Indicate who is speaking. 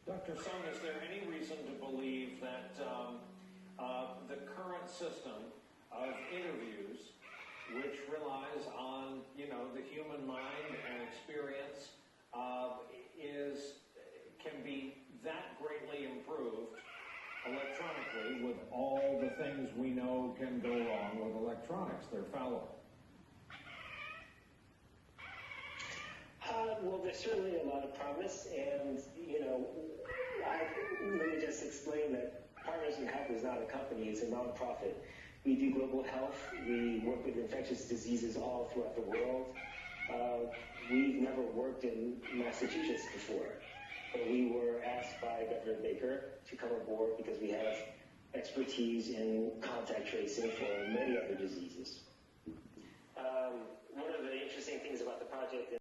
Speaker 1: Dr. Sung, is there any reason to believe that the current system of interviews, which relies on, the human mind and experience, can be that greatly improved electronically with all the things we know can go wrong with electronics? They're fallible.
Speaker 2: Well, there's certainly a lot of promise, and let me just explain that Partners in Health is not a company; it's a nonprofit. We do global health. We work with infectious diseases all throughout the world. We've never worked in Massachusetts before, but we were asked by Governor Baker to come aboard because we have expertise in contact tracing for many other diseases. One of the interesting things about the project